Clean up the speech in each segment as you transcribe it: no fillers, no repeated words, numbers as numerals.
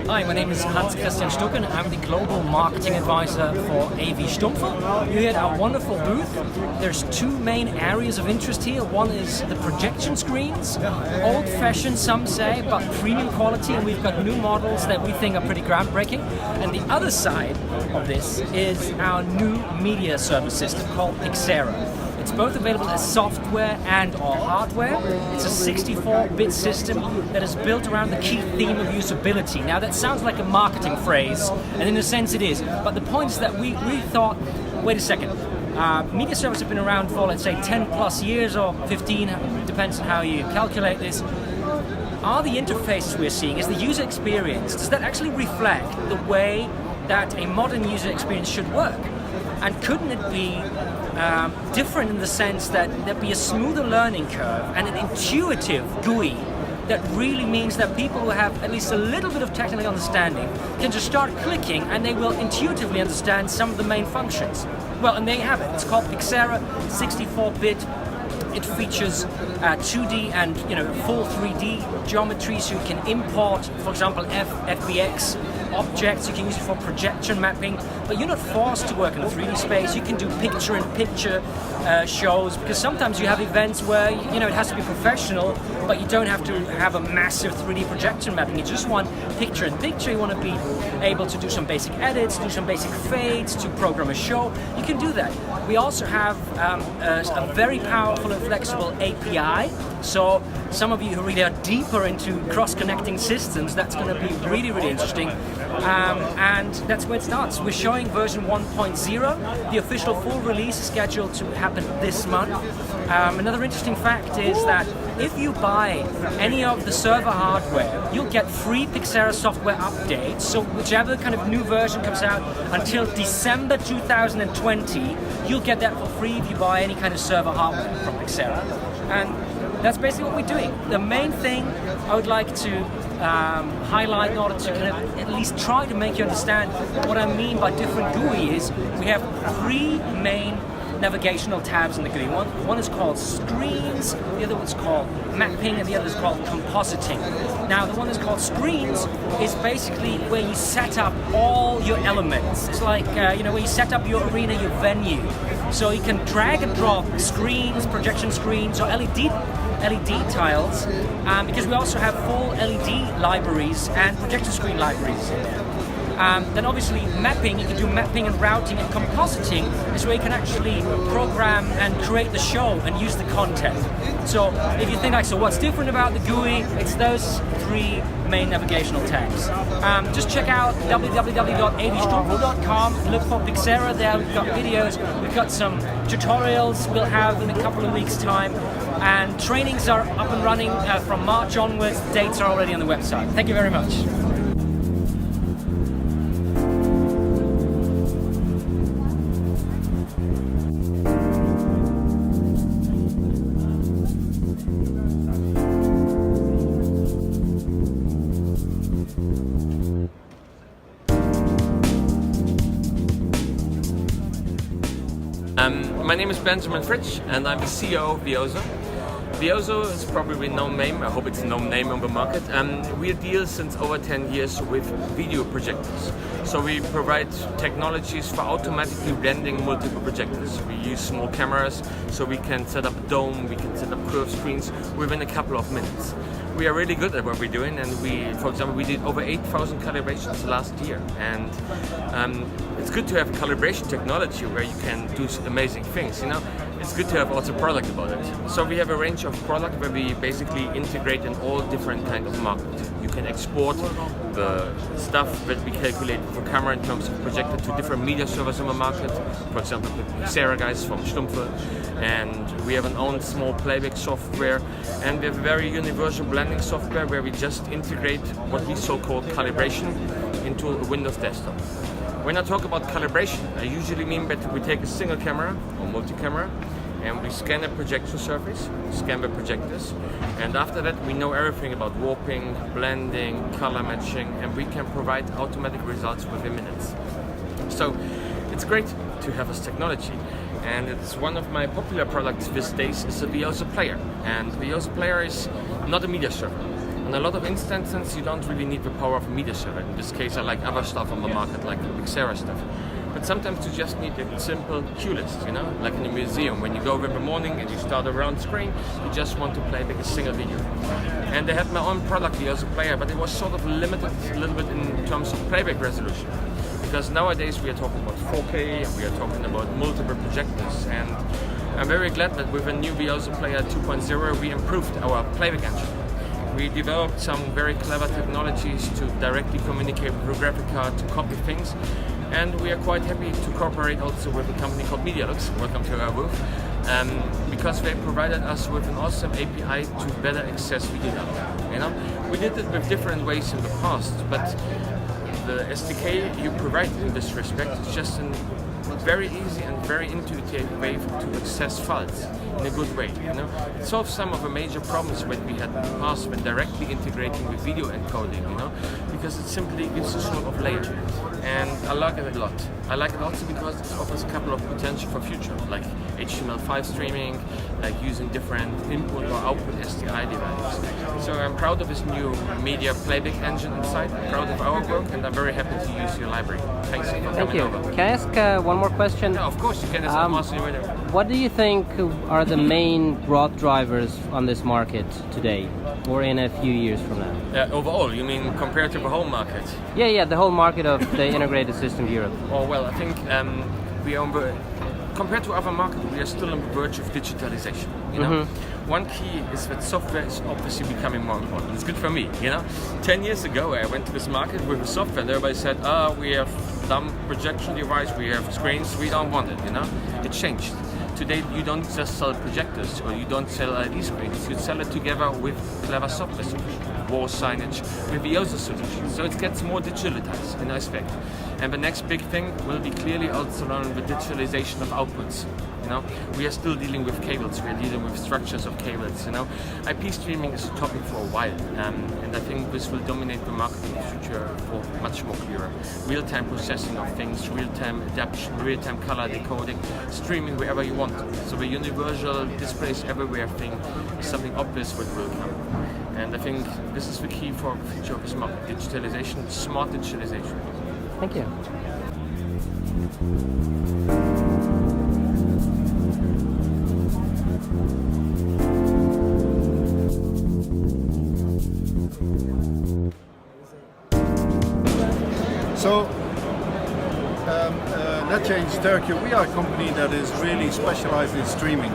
Hi, my name is Hans-Christian Stucken. I'm the Global Marketing Advisor for AV Stumpfe. You're here at our wonderful booth. There's two main areas of interest here. One is the projection screens, old-fashioned some say, but premium quality, and we've got new models that we think are pretty groundbreaking. And the other side of this is our new media service system called Pixera. It's both available as software and or hardware. It's a 64-bit system that is built around the key theme of usability. Now that sounds like a marketing phrase, and in a sense it is, but the point is that we thought, wait a second, media servers have been around for, let's say, 10 plus years or 15, depends on how you calculate this. Are the interfaces we're seeing, is the user experience, does that actually reflect the way that a modern user experience should work? And couldn't it be different in the sense that there'd be a smoother learning curve and an intuitive GUI that really means that people who have at least a little bit of technical understanding can just start clicking and they will intuitively understand some of the main functions. Well, and there you have it. It's called Pixera, 64-bit. It features 2D and full 3D geometry, so you can import, for example, FBX objects. You can use it for projection mapping, but you're not forced to work in a 3D space. You can do picture-in-picture shows, because sometimes you have events where it has to be professional, but you don't have to have a massive 3D projection mapping. You just want picture-in-picture. You want to be able to do some basic edits, do some basic fades, to program a show. You can do that. We also have a very powerful and flexible API. So some of you who really are deeper into cross-connecting systems, that's going to be really, really interesting. And that's where it starts. We're showing version 1.0. The official full release is scheduled to happen this month. Another interesting fact is that if you buy any of the server hardware, you'll get free Pixera software updates. So whichever kind of new version comes out until December 2020, you'll get that for free if you buy any kind of server hardware from Pixera. And that's basically what we're doing. The main thing I would like to highlight in order to kind of at least try to make you understand what I mean by different GUI is we have three main navigational tabs in the GUI. One is called screens, the other one's called mapping, and the other is called compositing. Now the one that's called screens is basically where you set up all your elements. It's like where you set up your arena, your venue. So you can drag and drop screens, projection screens, or LED tiles, because we also have full LED libraries and projection screen libraries in there. Then obviously mapping, you can do mapping and routing, and compositing is where you can actually program and create the show and use the content. So if you think so what's different about the GUI, it's those three main navigational tags. Just check out www.avstumpfe.com, look for Pixera there, we've got videos, we've got some tutorials we'll have in a couple of weeks' time, and trainings are up and running from March onwards. The dates are already on the website. Thank you very much. My name is Benjamin Fritsch and I'm the CEO of Vioso. Vioso is probably a known name, I hope it's a known name on the market. We deal since over 10 years with video projectors. So we provide technologies for automatically blending multiple projectors. We use small cameras, so we can set up a dome, we can set up curved screens within a couple of minutes. We are really good at what we're doing, and for example, we did over 8,000 calibrations last year. And it's good to have calibration technology where you can do amazing things, It's good to have also product about it. So we have a range of product where we basically integrate in all different kinds of markets. You can export the stuff that we calculate for camera in terms of projector to different media servers on the market. For example, the Pixera guys from Stumpfe. And we have an own small playback software. And we have a very universal blending software where we just integrate what we so-called calibration into a Windows desktop. When I talk about calibration, I usually mean that we take a single camera or multi-camera and we scan a projection surface, scan the projectors, and after that we know everything about warping, blending, color matching, and we can provide automatic results within minutes. So it's great to have this technology, and it's one of my popular products these days is the Vioso Player. And the Vioso Player is not a media server. On a lot of instances, you don't really need the power of a media server. In this case, I like other stuff on the market, like Pixera stuff. But sometimes you just need a simple cue list, you know, like in a museum. When you go over in the morning and you start a round screen, you just want to play like a single video. And they had my own product here as a player, but it was sort of limited a little bit in terms of playback resolution. Because nowadays we are talking about 4K and we are talking about multiple projectors. And I'm very glad that with a new Piazza Player 2.0 we improved our playback engine. We developed some very clever technologies to directly communicate with the graphic card, to copy things. And we are quite happy to cooperate also with a company called Medialooks, welcome to our booth, because they provided us with an awesome API to better access video data. You know, we did it with different ways in the past, but the SDK you provide in this respect is just a very easy and very intuitive way to access files in a good way. You know, it solves some of the major problems that we had in the past when directly integrating with video encoding. You know, because it simply gives a sort of layer, and I like it a lot. I like it also because it offers a couple of potential for future, like HTML5 streaming, like using different input or output SDI devices. So I'm proud of this new media playback engine inside. I'm proud of our work, and I'm very happy to use your library. Thanks for coming over. Can I ask one more question? Yeah, of course you can. What do you think are the main growth drivers on this market today, or in a few years from now? Overall, you mean compared to the whole market? Yeah, the whole market of the integrated system Europe. Oh well, I think we are compared to other markets, we are still on the verge of digitalization. You know, one key is that software is obviously becoming more important. It's good for me. You know, 10 years ago I went to this market with a software, and everybody said, we have dumb projection device, we have screens, we don't want it. You know, it changed. Today you don't just sell projectors or you don't sell LED screens, you sell it together with clever software solutions, wall signage, with the other solutions. So it gets more digitalized in aspect. And the next big thing will be clearly also around the digitalization of outputs. You know, we are still dealing with cables, we are dealing with structures of cables. You know, IP streaming is a topic for a while, and I think this will dominate the market in the future for much more clearer. Real-time processing of things, real-time adaptation, real-time color decoding, streaming wherever you want. So the universal displays everywhere thing is something obvious what will come. And I think this is the key for the future of this market: digitalization, smart digitalization. Thank you. So, NetChange Turkey, we are a company that is really specialized in streaming.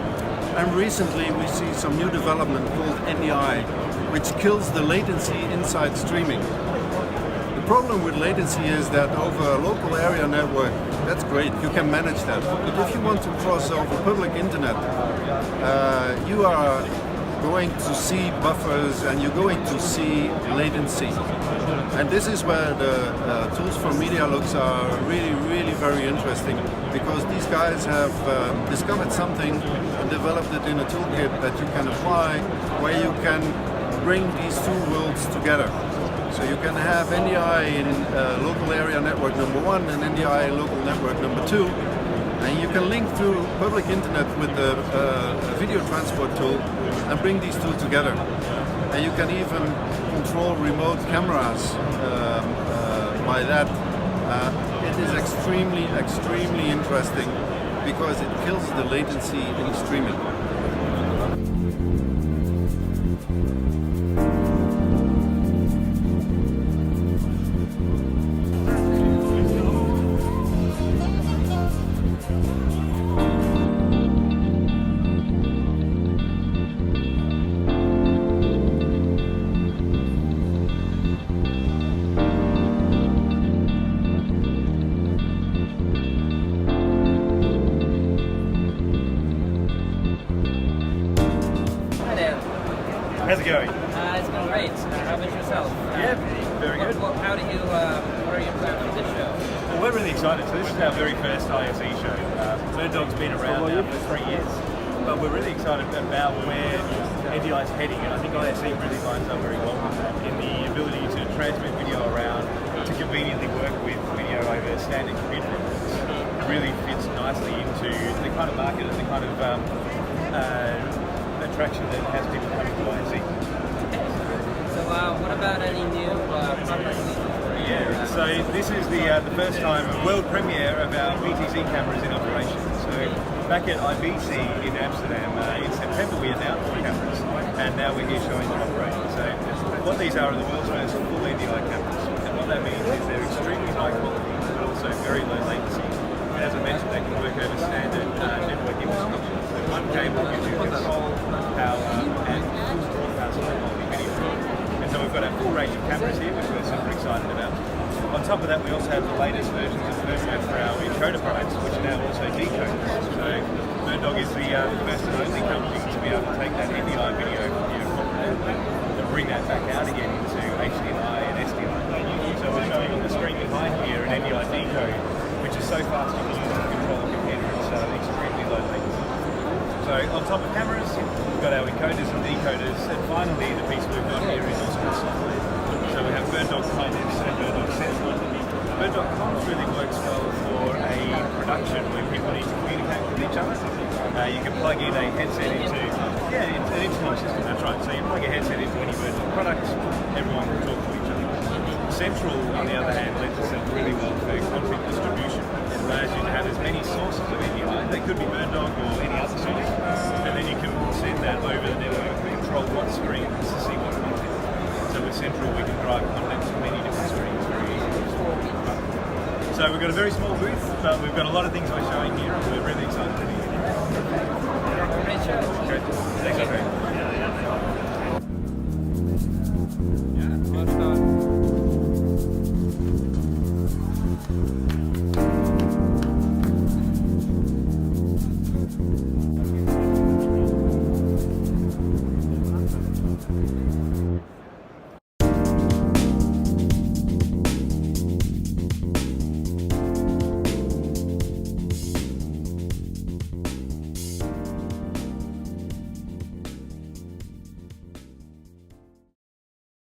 And recently we see some new development called NDI, which kills the latency inside streaming. The problem with latency is that over a local area network, that's great, you can manage that. But if you want to cross over public internet, you are going to see buffers and you're going to see latency. And this is where the tools from Medialooks are really very interesting, because these guys have discovered something and developed it in a toolkit that you can apply, where you can bring these two worlds together. So you can have NDI in local area network number 1 and NDI local network number 2, and you can link through public internet with the video transport tool and bring these two together. And you can even control remote cameras by that. It is extremely interesting because it kills the latency in streaming. How's it going? It's been great. How about yourself? Yeah, very good. What are your plans for this show? Well, we're really excited. So this is our very first ISE show. Birdog's been around now for 3 years, but we're really excited about where NDI is heading, and I think ISE really lines up very well with that in the ability to transmit video around, to conveniently work with video over standard computer networks. Really fits nicely into the kind of market and the kind of attraction that has people coming to ISE. So So this is the first time world premiere of our BTC cameras in operation. So back at IBC in Amsterdam in September we announced the cameras, and now we're here showing them operating. So what these are the world's first full NDI cameras, and what that means is they're extremely high quality, but also very low latency. And as I mentioned, they can work over standard network infrastructure. So one cable gives you control, power, and full broadcast high quality video. And so we've got a full range of cameras here, which we're super excited about. On top of that, we also have the latest versions of firmware for our encoder products, which are now also decoders. So BirdDog is the first and only company to be able to take that NDI video from your corporate and bring that back out again into HDMI and SDI. So we're showing on the screen behind here an NDI decode, which is so fast you can use it to control a computer. It's extremely low latency. So on top of cameras, we've got our encoders and decoders, and finally the piece we've got here is also the software. So we have BirdDog Comms and BirdDog Central. BirdDog Comms really works well for a production where people need to communicate with each other. You can plug in a headset into an intercom system, that's right. So you plug a headset into any BirdDog product, everyone can talk to each other. Central, on the other hand, lends itself really well for content distribution. It allows you to have as many sources of NDI. They could be BirdDog or any other source, and then you can send that over the network and control what screens to see what content. So with Central, we can drive content to many different screens very easily. So we've got a very small booth, but we've got a lot of things we're showing here, and we're really excited to be here. Great show. Great. Thanks, Andre.